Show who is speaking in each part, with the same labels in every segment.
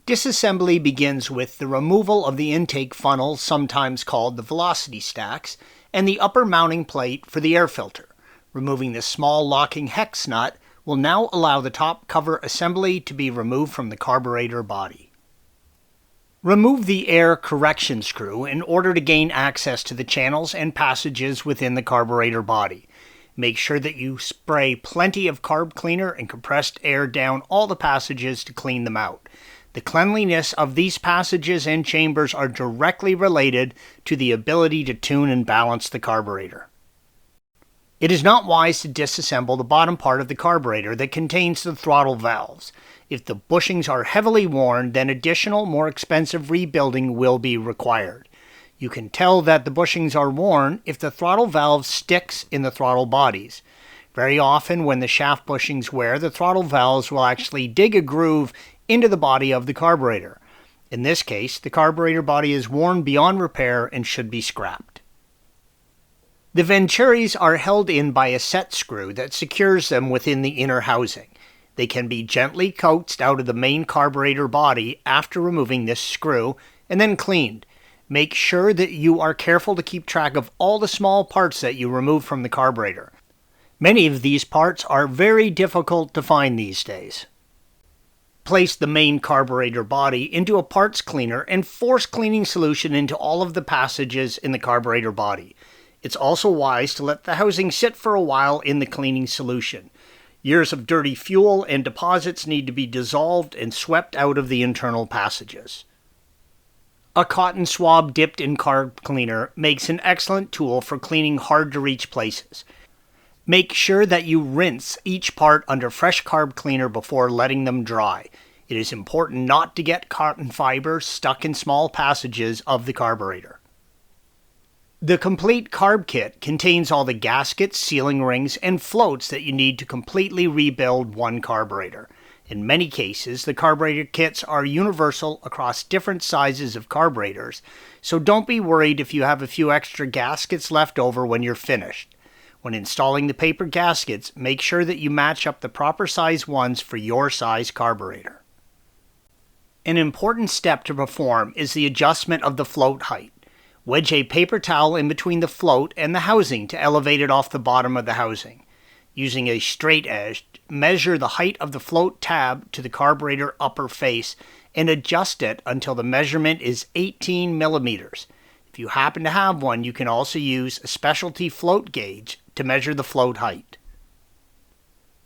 Speaker 1: Disassembly begins with the removal of the intake funnel, sometimes called the velocity stacks, and the upper mounting plate for the air filter. Removing the small locking hex nut will now allow the top cover assembly to be removed from the carburetor body. Remove the air correction screw in order to gain access to the channels and passages within the carburetor body. Make sure that you spray plenty of carb cleaner and compressed air down all the passages to clean them out. The cleanliness of these passages and chambers are directly related to the ability to tune and balance the carburetor. It is not wise to disassemble the bottom part of the carburetor that contains the throttle valves. If the bushings are heavily worn, then additional, more expensive rebuilding will be required. You can tell that the bushings are worn if the throttle valve sticks in the throttle bodies. Very often when the shaft bushings wear, the throttle valves will actually dig a groove into the body of the carburetor. In this case, the carburetor body is worn beyond repair and should be scrapped. The venturis are held in by a set screw that secures them within the inner housing. They can be gently coaxed out of the main carburetor body after removing this screw and then cleaned. Make sure that you are careful to keep track of all the small parts that you remove from the carburetor. Many of these parts are very difficult to find these days. Place the main carburetor body into a parts cleaner and force cleaning solution into all of the passages in the carburetor body. It's also wise to let the housing sit for a while in the cleaning solution. Years of dirty fuel and deposits need to be dissolved and swept out of the internal passages. A cotton swab dipped in carb cleaner makes an excellent tool for cleaning hard-to-reach places. Make sure that you rinse each part under fresh carb cleaner before letting them dry. It is important not to get cotton fibers stuck in small passages of the carburetor. The complete carb kit contains all the gaskets, sealing rings, and floats that you need to completely rebuild one carburetor. In many cases, the carburetor kits are universal across different sizes of carburetors, so don't be worried if you have a few extra gaskets left over when you're finished. When installing the paper gaskets, make sure that you match up the proper size ones for your size carburetor. An important step to perform is the adjustment of the float height. Wedge a paper towel in between the float and the housing to elevate it off the bottom of the housing. Using a straight edge, measure the height of the float tab to the carburetor upper face and adjust it until the measurement is 18 millimeters. If you happen to have one, you can also use a specialty float gauge to measure the float height.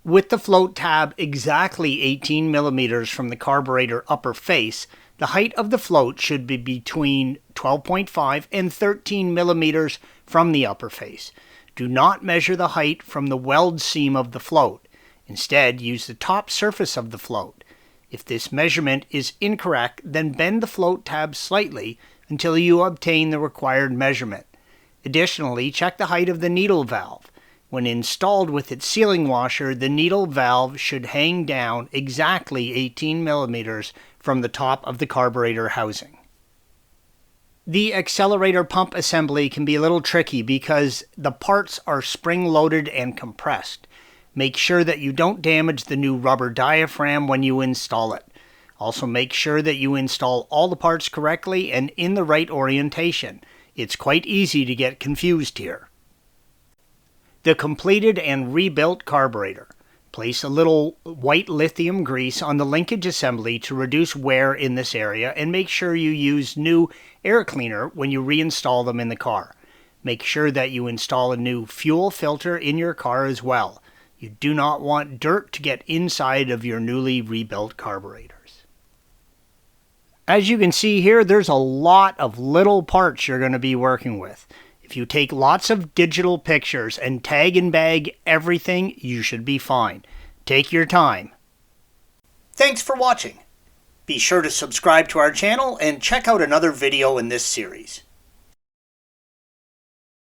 Speaker 1: With the float tab exactly 18 millimeters from the carburetor upper face, the height of the float should be between 12.5 and 13 millimeters from the upper face. Do not measure the height from the weld seam of the float. Instead, use the top surface of the float. If this measurement is incorrect, then bend the float tab slightly until you obtain the required measurement. Additionally, check the height of the needle valve. When installed with its sealing washer, the needle valve should hang down exactly 18 millimeters from the top of the carburetor housing. The accelerator pump assembly can be a little tricky because the parts are spring-loaded and compressed. Make sure that you don't damage the new rubber diaphragm when you install it. Also make sure that you install all the parts correctly and in the right orientation. It's quite easy to get confused here. The completed and rebuilt carburetor. Place a little white lithium grease on the linkage assembly to reduce wear in this area and make sure you use new air cleaner when you reinstall them in the car. Make sure that you install a new fuel filter in your car as well. You do not want dirt to get inside of your newly rebuilt carburetors. As you can see here, there's a lot of little parts you're going to be working with. If you take lots of digital pictures and tag and bag everything, you should be fine. Take your time. Thanks for watching. Be sure to subscribe to our channel and check out another video in this series.